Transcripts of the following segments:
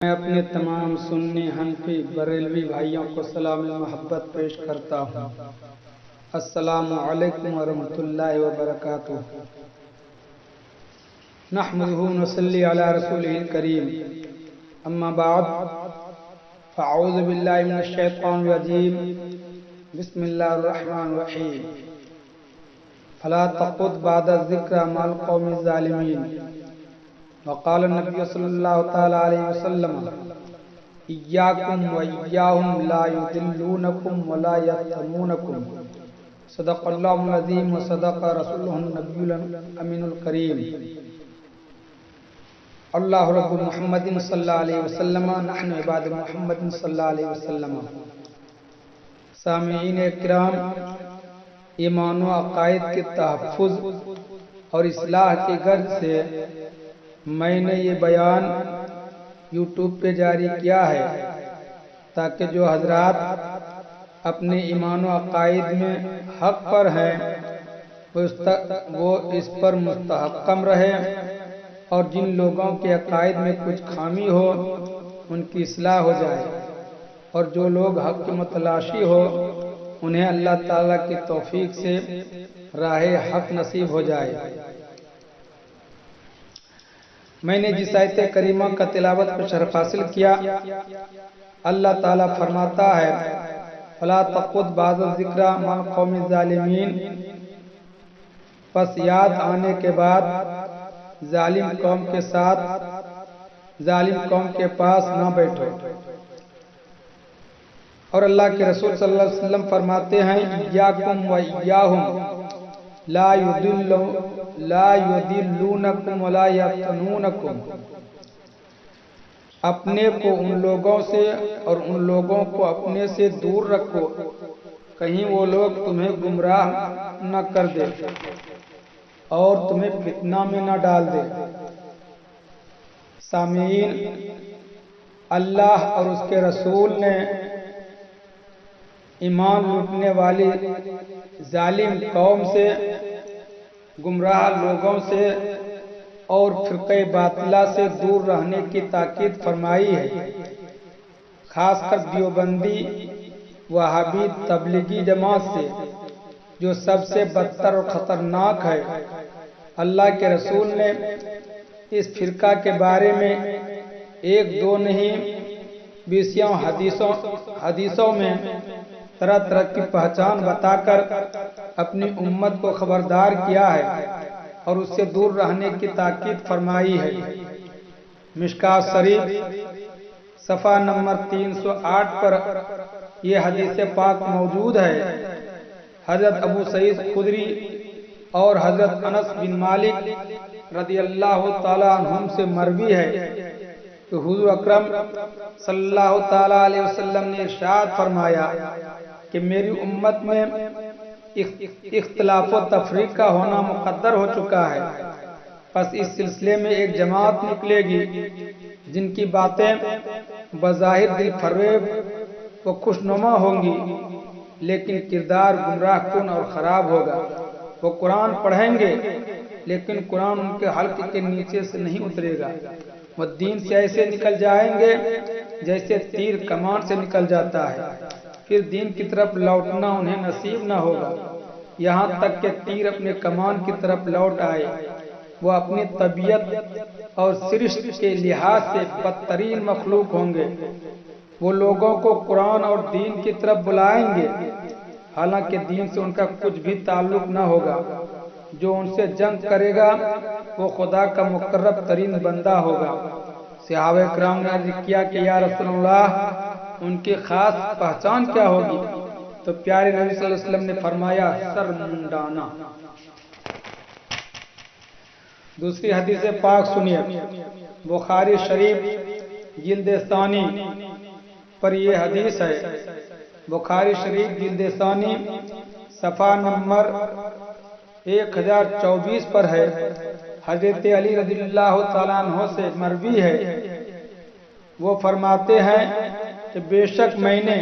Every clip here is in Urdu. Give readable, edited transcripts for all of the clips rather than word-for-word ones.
میں اپنے تمام سنی حنفی بریلوی بھائیوں کو سلام محبت پیش کرتا ہوں۔ السلام علیکم ورحمۃ اللہ وبرکاتہ۔ نحمدہ ونصلی علی رسولہ الکریم، اما بعد فاعوذ باللہ من الشیطان الرجیم، بسم اللہ الرحمن الرحیم۔ فلا تقعد بعد الذکر مع القوم الظالمین۔ وقال النبی صلی اللہ تعالی علیہ وسلم: ایاکم و ایاہم لا یضلونکم ولا یفتنونکم۔ صدق اللہ العظیم و صدق رسولہ النبی الامین الکریم۔ اللہ رب محمد صلی اللہ علیہ وسلم، نحن عباد محمد صلی اللہ علیہ وسلم۔ سامعین کرام، ایمان و عقائد کے تحفظ اور اصلاح کی غرض سے میں نے یہ بیان یوٹیوب پہ جاری کیا ہے تاکہ جو حضرات اپنے ایمان و عقائد میں حق پر ہیں وہ اس پر مستحکم رہے، اور جن لوگوں کے عقائد میں کچھ خامی ہو ان کی اصلاح ہو جائے، اور جو لوگ حق کی متلاشی ہو انہیں اللہ تعالیٰ کی توفیق سے راہ حق نصیب ہو جائے۔ میں نے جس آیت کریمہ کا تلاوت پر شرف حاصل کیا، اللہ تعالیٰ فرماتا ہے: فلا تقعد بعد الذکر مع القوم الظالمین۔ پس یاد آنے کے بعد ظالم قوم کے ساتھ، ظالم قوم کے پاس نہ بیٹھو۔ اور اللہ کے رسول صلی اللہ علیہ وسلم فرماتے ہیں: ایاکم و ایاہم لا یضلونکم ولا یفتنونکم۔ اپنے کو ان لوگوں سے اور ان لوگوں کو اپنے سے دور رکھو، کہیں وہ لوگ تمہیں گمراہ نہ کر دے اور تمہیں فتنہ میں نہ ڈال دے۔ سامعین، اللہ اور اس کے رسول نے ایمان لوٹنے والی ظالم قوم سے، گمراہ لوگوں سے اور فرقہ باطلہ سے دور رہنے کی تاکید فرمائی ہے۔ خاص کر دیوبندی، وہابی، تبلیغی جماعت سے، جو سب سے بدتر اور خطرناک ہے۔ اللہ کے رسول نے اس فرقہ کے بارے میں ایک دو نہیں، بیسوں حدیثوں میں طرح طرح کی پہچان بتا کر اپنی امت کو خبردار کیا ہے اور اس سے دور رہنے کی تاکید فرمائی ہے۔ مشکوٰۃ شریف صفحہ نمبر 308 پر یہ حدیث پاک موجود ہے۔ حضرت ابو سعید خدری اور حضرت انس بن مالک رضی اللہ تعالی عنہم سے مروی ہے کہ حضور اکرم صلی اللہ تعالی علیہ وسلم نے ارشاد فرمایا کہ میری امت میں اختلاف و تفریق کا ہونا مقدر ہو چکا ہے، پس اس سلسلے میں ایک جماعت نکلے گی جن کی باتیں بظاہر دل فریب و خوشنما ہوں گی، لیکن کردار گمراہ کن اور خراب ہوگا۔ وہ قرآن پڑھیں گے لیکن قرآن ان کے حلق کے نیچے سے نہیں اترے گا۔ وہ دین سے ایسے نکل جائیں گے جیسے تیر کمان سے نکل جاتا ہے، پھر دین کی طرف لوٹنا انہیں نصیب نہ ہوگا، یہاں تک کہ تیر اپنے کمان کی طرف لوٹ آئے۔ وہ اپنی طبیعت اور سرشت کے لحاظ سے بدترین مخلوق ہوں گے۔ وہ لوگوں کو قرآن اور دین کی طرف بلائیں گے، حالانکہ دین سے ان کا کچھ بھی تعلق نہ ہوگا۔ جو ان سے جنگ کرے گا وہ خدا کا مقرب ترین بندہ ہوگا۔ صحابہ کرام نے عرض کیا کہ یا رسول اللہ، ان کی خاص پہچان کیا ہوگی؟ تو پیارے نبی صلی اللہ علیہ وسلم نے فرمایا: سر منڈانا۔ دوسری حدیث پاک سنیے، بخاری شریف جلد ثانی پر یہ حدیث ہے۔ بخاری شریف جلد ثانی صفحہ نمبر 1024 پر ہے۔ حضرت علی رضی اللہ تعالیٰ عنہ سے مروی ہے، وہ فرماتے ہیں کہ بے شک میں نے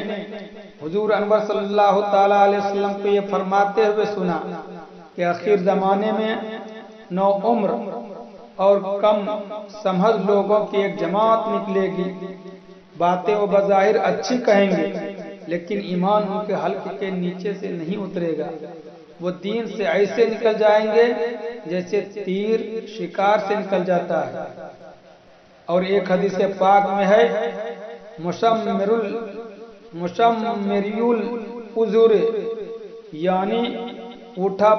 حضور انور صلی اللہ تعالیٰ علیہ وسلم کو یہ فرماتے ہوئے سنا کہ آخر زمانے میں نو عمر اور کم سمجھ لوگوں کی ایک جماعت نکلے گی۔ باتیں وہ بظاہر اچھی کہیں گے لیکن ایمان ان کے حلق کے نیچے سے نہیں اترے گا۔ وہ دین سے ایسے نکل جائیں گے جیسے تیر شکار سے نکل جاتا ہے۔ اور ایک حدیث پاک میں ہے مشمری الازر، یعنی اٹھا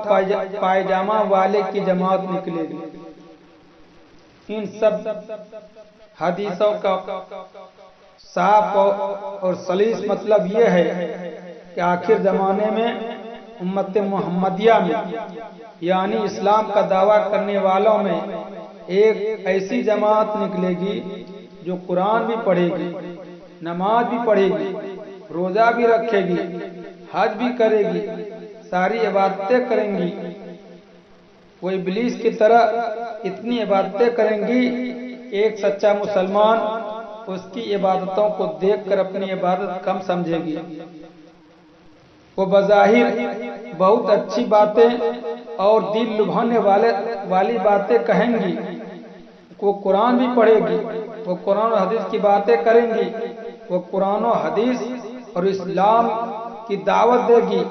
پائجامہ والے کی جماعت نکلے گی۔ ان سب حدیثوں کا صاف اور سلیس مطلب یہ ہے کہ آخر زمانے میں امت محمدیہ میں یعنی اسلام کا دعویٰ کرنے والوں میں ایک ایسی جماعت نکلے گی جو قرآن بھی پڑھے گی، نماز بھی پڑھے گی، روزہ بھی رکھے گی، حج بھی کرے گی، ساری عبادتیں کریں گی۔ وہ ابلیس کی طرح اتنی عبادتیں کریں گی، ایک سچا مسلمان اس کی عبادتوں کو دیکھ کر اپنی عبادت کم سمجھے گی۔ وہ بظاہر بہت اچھی باتیں اور دل لبھانے والی باتیں کہیں گی، وہ قرآن بھی پڑھے گی، وہ قرآن و حدیث کی باتیں کریں گی، وہ قرآن و حدیث اور اسلام کی دعوت دے گی۔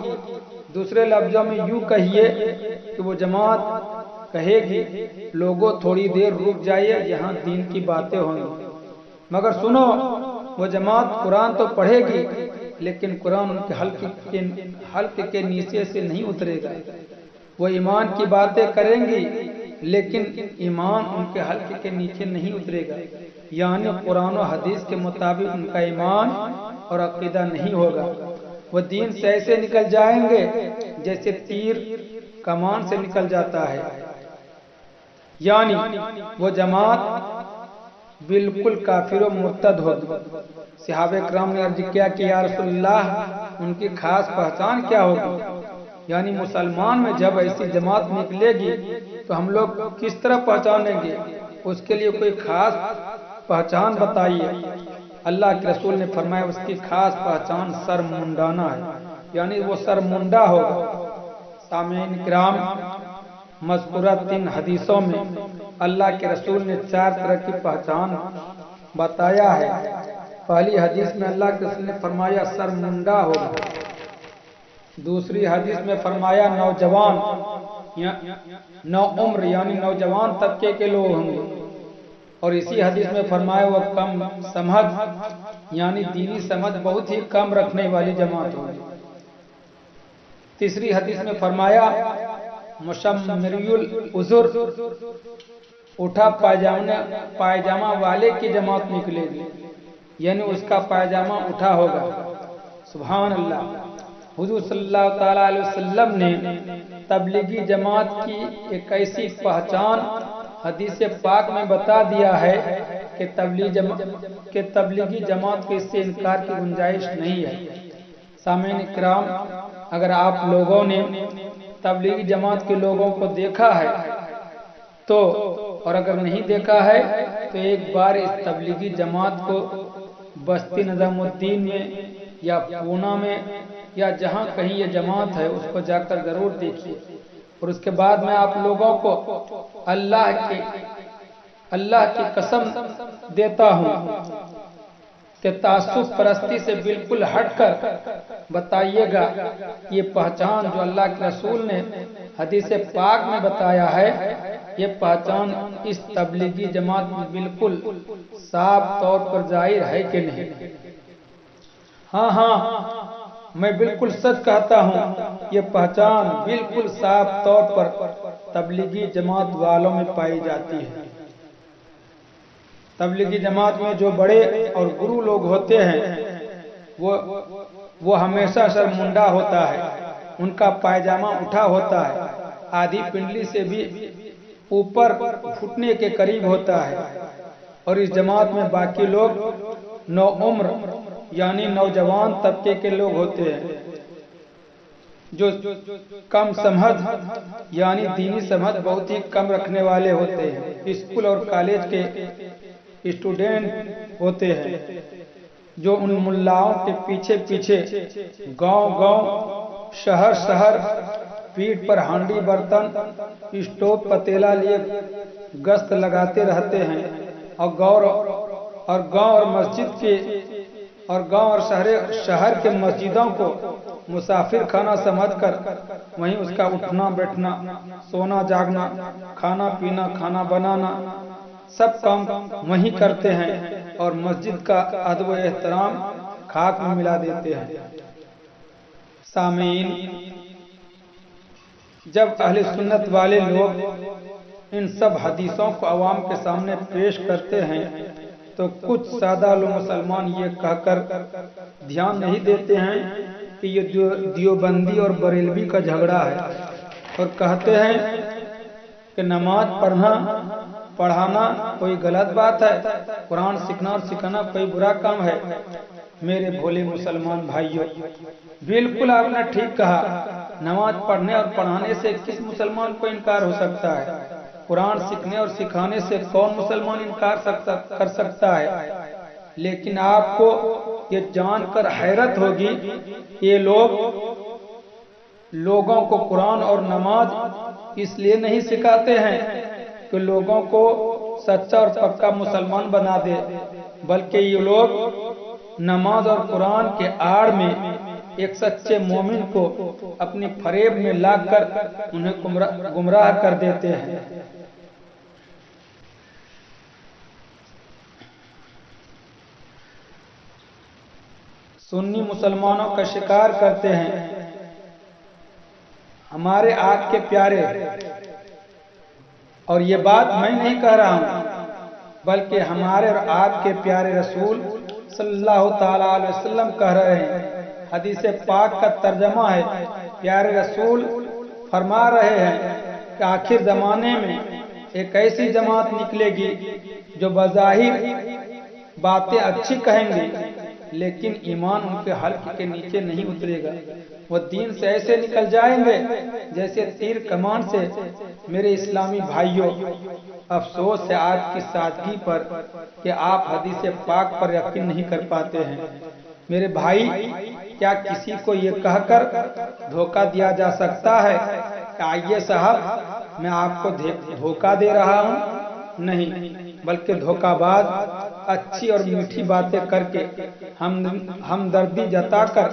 دوسرے لفظوں میں یوں کہیے کہ وہ جماعت کہے گی لوگوں تھوڑی دیر رک جائیے، یہاں دین کی باتیں ہوں گی۔ مگر سنو، وہ جماعت قرآن تو پڑھے گی لیکن قرآن ان کے حلق کے نیچے سے نہیں اترے گا۔ وہ ایمان کی باتیں کریں گی لیکن ایمان ان کے حلق کے نیچے نہیں اترے گا، یعنی قرآن و حدیث کے مطابق ان کا ایمان اور عقیدہ نہیں ہوگا۔ وہ دین سے ایسے نکل جائیں گے جیسے تیر کمان سے نکل جاتا ہے، یعنی وہ جماعت بالکل کافر و مرتد ہوگی۔ صحابہ کرام نے عرض کیا کہ یا رسول اللہ، ان کی خاص پہچان کیا ہوگی؟ یعنی مسلمان میں جب ایسی جماعت نکلے گی تو ہم لوگ کس طرح پہچانیں گے؟ اس کے لیے کوئی خاص پہچان بتائیے۔ اللہ کے رسول نے فرمایا اس کی خاص پہچان سر منڈانا ہے، یعنی وہ سر منڈا ہوگا۔ سامعین کرام، مذکورہ 3 حدیثوں میں اللہ کے رسول نے 4 طرح کی پہچان بتایا ہے۔ پہلی حدیث میں اللہ کے رسول نے فرمایا سر منڈا ہوگا، دوسری حدیث میں فرمایا نوجوان نو عمر یعنی نوجوان طبقے کے لوگ ہوں گے، اور اسی حدیث میں فرمایا وہ کم سمجھ یعنی دینی سمجھ بہت ہی کم رکھنے والی جماعت ہوگی۔ تیسری حدیث میں فرمایا مشمری الازر، اٹھا پائجامہ والے کی جماعت نکلے گی، یعنی اس کا پائجامہ اٹھا ہوگا۔ سبحان اللہ! حضور صلی اللہ تعالیٰ علیہ وسلم نے تبلیغی جماعت کی ایک ایسی پہچان حدیث پاک میں بتا دیا ہے کہ تبلیغی جماعت کو اس سے انکار کی گنجائش نہیں ہے۔ سامعین کرام، اگر آپ لوگوں نے تبلیغی جماعت کے لوگوں کو دیکھا ہے تو، اور اگر نہیں دیکھا ہے تو ایک بار اس تبلیغی جماعت کو بستی نظام الدین میں یا پونا میں یا جہاں کہیں یہ جماعت ہے اس کو جا کر ضرور دیکھیے، اور اس کے بعد میں آپ لوگوں کو اللہ کی قسم دیتا ہوں کہ تعصب پرستی سے بالکل ہٹ کر بتائیے گا یہ پہچان جو اللہ کے رسول نے حدیث پاک میں بتایا ہے، یہ پہچان اس تبلیغی جماعت میں بالکل صاف طور پر ظاہر ہے کہ نہیں؟ ہاں، میں بالکل سچ کہتا ہوں، یہ پہچان بالکل صاف طور پر تبلیغی جماعت والوں میں پائی جاتی ہے۔ تبلیغی جماعت میں جو بڑے اور گرو لوگ ہوتے ہیں وہ ہمیشہ سر منڈا ہوتا ہے، ان کا پائجامہ اٹھا ہوتا ہے، آدھی پنڈلی سے بھی اوپر گھٹنے کے قریب ہوتا ہے، اور اس جماعت میں باقی لوگ نو عمر یعنی نوجوان طبقے کے لوگ ہوتے ہیں جو کم سمجھ یعنی دینی سمجھ بہت ہی کم رکھنے والے ہوتے ہیں، اسکول اور کالج کے اسٹوڈنٹ ہوتے ہیں جو ان ملاؤں کے پیچھے گاؤں شہر پیٹھ پر ہانڈی برتن اسٹوو پتیلا لیے گشت لگاتے رہتے ہیں اور گاؤں اور شہر کے مسجدوں کو مسافر خانہ سمجھ کر وہیں اس کا اٹھنا بیٹھنا، سونا جاگنا، کھانا پینا، کھانا بنانا سب کام وہیں کرتے ہیں اور مسجد کا ادب و احترام خاک میں ملا دیتے ہیں۔ سامعین، جب اہل سنت والے لوگ ان سب حدیثوں کو عوام کے سامنے پیش کرتے ہیں تو کچھ سادہ لوگ مسلمان یہ کہہ کر دھیان نہیں دیتے ہیں کہ یہ دیوبندی اور بریلوی کا جھگڑا ہے، اور کہتے ہیں کہ نماز پڑھانا کوئی غلط بات ہے، قرآن سیکھنا اور سکھانا کوئی برا کام ہے۔ میرے بھولے مسلمان بھائیوں، بالکل آپ نے ٹھیک کہا، نماز پڑھنے اور پڑھانے سے کس مسلمان کو انکار ہو سکتا ہے؟ قرآن سیکھنے اور سکھانے سے کون مسلمان انکار کر سکتا ہے؟ لیکن آپ کو یہ جان کر حیرت ہوگی، یہ لوگوں کو قرآن اور نماز اس لیے نہیں سکھاتے ہیں کہ لوگوں کو سچا اور پکا مسلمان بنا دے، بلکہ یہ لوگ نماز اور قرآن کے آڑ میں ایک سچے مومن کو اپنی فریب میں لا کر انہیں گمراہ کر دیتے ہیں۔ سنی مسلمانوں کا شکار کرتے ہیں ہمارے آگ کے پیارے، اور یہ بات میں نہیں کہہ رہا ہوں بلکہ ہمارے اور آپ کے پیارے رسول صلی اللہ تعالیٰ علیہ وسلم کہہ رہے ہیں۔ حدیث پاک کا ترجمہ ہے، پیارے رسول فرما رہے ہیں کہ آخر زمانے میں ایک ایسی جماعت نکلے گی جو بظاہر باتیں اچھی کہیں گی لیکن ایمان ان کے حلق کے نیچے نہیں اترے گا۔ وہ دین سے ایسے نکل جائیں گے جیسے تیر کمان سے۔ میرے اسلامی بھائیوں، افسوس ہے آج کی سادگی پر کہ آپ حدیث پاک پر یقین نہیں کر پاتے ہیں۔ میرے بھائی، کیا کسی کو یہ کہہ کر دھوکہ دیا جا سکتا ہے کہ آئیے صاحب میں آپ کو دھوکہ دے رہا ہوں؟ نہیں، بلکہ دھوکہ باز اچھی اور میٹھی باتیں کر کے ہمدردی جتا کر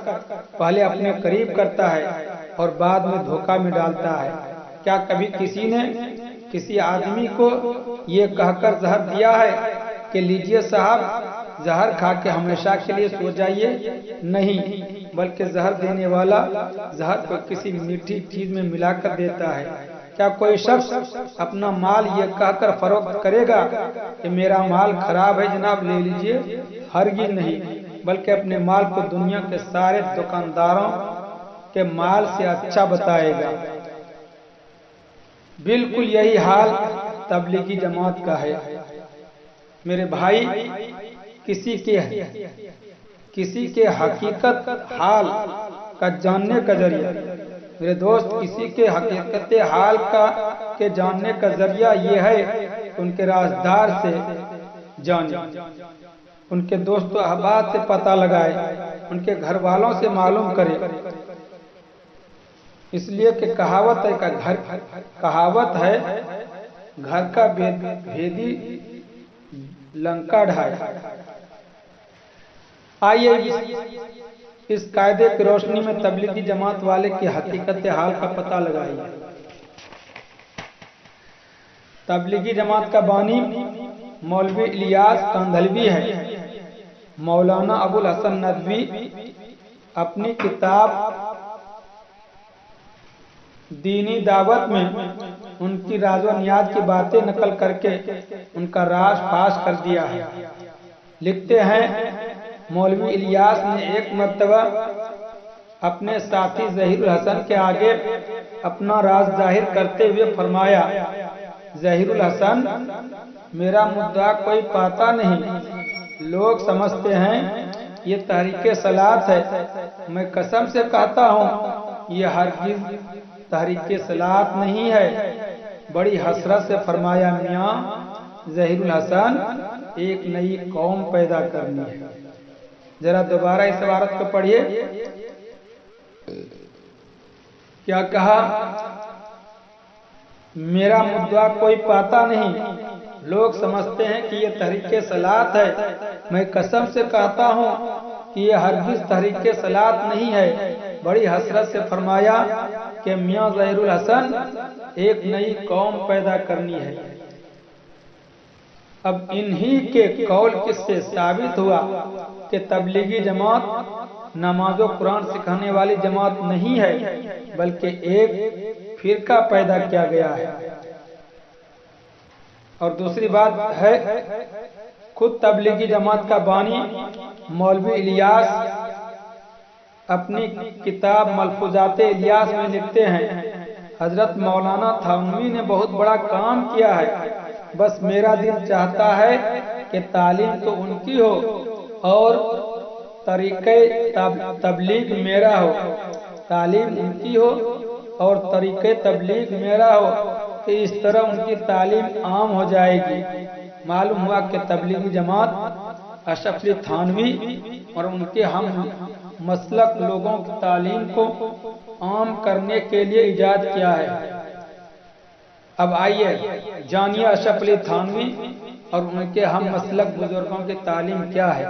پہلے اپنے قریب کرتا ہے اور بعد میں دھوکہ میں ڈالتا ہے۔ کیا کبھی کسی نے کسی آدمی کو یہ کہہ کر زہر دیا ہے کہ لیجئے صاحب زہر کھا کے ہمیشہ کے لیے سو جائیے؟ نہیں، بلکہ زہر دینے والا زہر کو کسی میٹھی چیز میں ملا کر دیتا ہے۔ کیا کوئی شخص اپنا مال یہ کہہ کر فروخت کرے گا کہ میرا مال خراب ہے جناب لے لیجئے؟ ہرگز نہیں، بلکہ اپنے مال کو دنیا کے سارے دکانداروں کے مال سے اچھا بتائے گا۔ بالکل یہی حال تبلیغی جماعت کا ہے۔ میرے بھائی، کسی کے حقیقت حال کا جاننے کا ذریعہ، میرے دوست، کسی کے حقیقت حال کے جاننے کا ذریعہ یہ ہے کہ ان کے رازدار سے جانے، ان کے دوست و احباب سے پتہ لگائے، ان کے گھر والوں سے معلوم کرے۔ اس لیے کہ کہاوت ہے گھر کا بھیدی لنکا ڈھائے۔ آئیے اس قاعدے کی روشنی میں تبلیغی جماعت والے کی حقیقت حال کا پتہ لگائیے۔ تبلیغی جماعت کا بانی مولوی الیاس کاندھلوی ہے۔ مولانا ابو الحسن ندوی اپنی کتاب دینی دعوت میں ان کی راز و نیاز کی باتیں نقل کر کے ان کا راز فاش کر دیا ہے۔ لکھتے ہیں، مولوی الیاس نے ایک مرتبہ اپنے ساتھی ظہیر الحسن کے آگے اپنا راز ظاہر کرتے ہوئے فرمایا، ظہیر الحسن، میرا مدعا کوئی پاتا نہیں، لوگ سمجھتے ہیں یہ تحریک صلات ہے، میں قسم سے کہتا ہوں یہ ہرگز تحریک صلات نہیں ہے۔ بڑی حسرت سے فرمایا، میاں ظہیر الحسن، ایک نئی قوم پیدا کرنی ہے۔ ذرا دوبارہ اس عبارت کو پڑھیے۔ کیا کہا؟ میرا مدعا کوئی پاتا نہیں، لوگ سمجھتے ہیں کہ یہ تحریک صلاحت ہے، میں قسم سے کہتا ہوں کہ یہ ہرگز تحریک صلاحت نہیں ہے۔ بڑی حسرت سے فرمایا کہ میاں ظہیر الحسن ایک نئی قوم پیدا کرنی ہے۔ اب انہی کے قول کس سے ثابت ہوا کہ تبلیغی جماعت نماز و قرآن سکھانے والی جماعت نہیں ہے، بلکہ ایک فرقہ پیدا کیا گیا ہے۔ اور دوسری بات ہے، خود تبلیغی جماعت کا بانی مولوی الیاس اپنی کتاب ملفوظات الیاس میں لکھتے ہیں، حضرت مولانا تھانوی نے بہت بڑا کام کیا ہے، بس میرا دل چاہتا ہے کہ تعلیم تو ان کی ہو اور طریقہ تبلیغ میرا ہو، تعلیم ان کی ہو اور طریقہ تبلیغ میرا ہو، کہ اس طرح ان کی تعلیم عام ہو جائے گی۔ معلوم ہوا کہ تبلیغی جماعت اشرف علی تھانوی اور ان کے ہم مسلک لوگوں کی تعلیم کو عام کرنے کے لیے ایجاد کیا ہے۔ اب آئیے جانیے اشرف علی تھانوی اور ان کے ہم مسلک بزرگوں کی تعلیم کیا ہے۔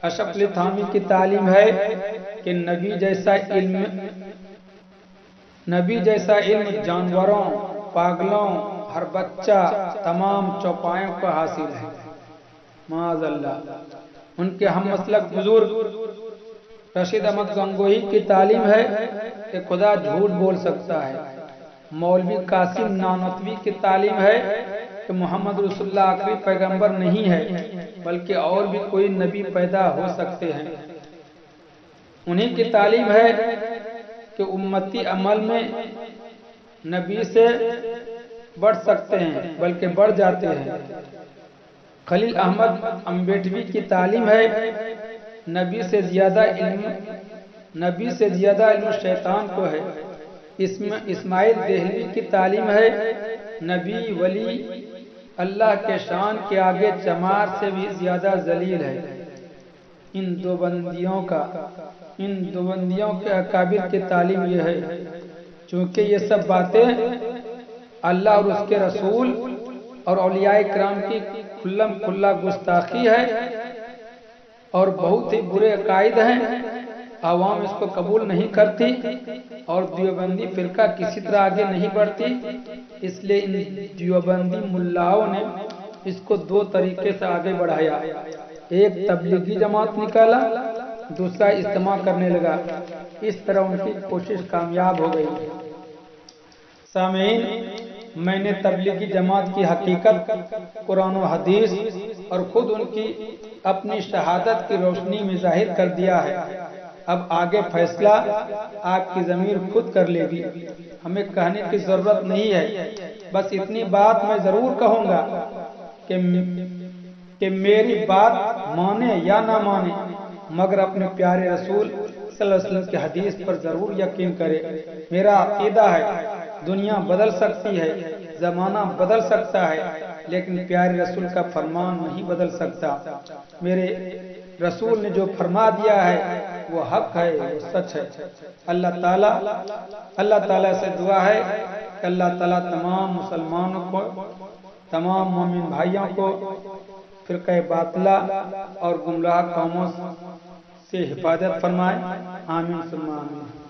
اشرف علی تھانوی کی تعلیم ہے کہ نبی جیسا علم جانوروں، پاگلوں، ہر بچہ، تمام چوپایوں کو حاصل ہے۔ معاذ اللہ۔ ان کے ہم مسلک بزرگ رشید احمد گنگوہی کی تعلیم ہے کہ خدا جھوٹ بول سکتا ہے۔ مولوی قاسم نانوتوی کی تعلیم ہے کہ محمد رسول اللہ آخری پیغمبر نہیں ہے، بلکہ اور بھی کوئی نبی پیدا ہو سکتے ہیں۔ انہی کی تعلیم ہے کہ امتی عمل میں نبی سے بڑھ سکتے ہیں بلکہ بڑھ جاتے ہیں۔ خلیل احمد امبیٹوی کی تعلیم ہے نبی سے زیادہ علم شیطان کو ہے۔ اسماعیل دہلوی کی تعلیم ہے نبی ولی اللہ کے شان کے آگے چمار سے بھی زیادہ ذلیل ہے۔ ان دیوبندیوں کے اکابر کی تعلیم یہ ہے، چونکہ یہ سب باتیں اللہ اور اس کے رسول اور اولیاء کرام کی کھلم کھلا گستاخی ہے اور بہت ہی برے عقائد ہیں، عوام اس کو قبول نہیں کرتی اور دیوبندی فرقہ کسی طرح آگے نہیں بڑھتی، اس لیے ان دیوبندی ملاؤں نے اس کو دو طریقے سے آگے بڑھایا، ایک تبلیغی جماعت نکالا، دوسرا اجتماع کرنے لگا۔ اس طرح ان کی کوشش کامیاب ہو گئی۔ سامعین، میں نے تبلیغی جماعت کی حقیقت قرآن و حدیث اور خود ان کی اپنی شہادت کی روشنی میں ظاہر کر دیا ہے۔ اب آگے فیصلہ آپ کی ضمیر خود کر لے گی، ہمیں کہنے کی ضرورت نہیں ہے۔ بس اتنی بات میں ضرور کہوں گا کہ میری بات مانے یا نہ مانے، مگر اپنے پیارے رسول صلی اللہ علیہ وسلم کی حدیث پر ضرور یقین کرے۔ میرا عقیدہ ہے دنیا بدل سکتی ہے، زمانہ بدل سکتا ہے، لیکن پیارے رسول کا فرمان نہیں بدل سکتا۔ میرے رسول نے جو فرما دیا ہے وہ حق ہے، وہ سچ ہے۔ اللہ تعالیٰ سے دعا ہے کہ اللہ تعالیٰ تمام مسلمانوں کو، تمام مومن بھائیوں کو فرقہ باطلہ اور گمراہ قوموں سے حفاظت فرمائے۔ آمین ثم آمین۔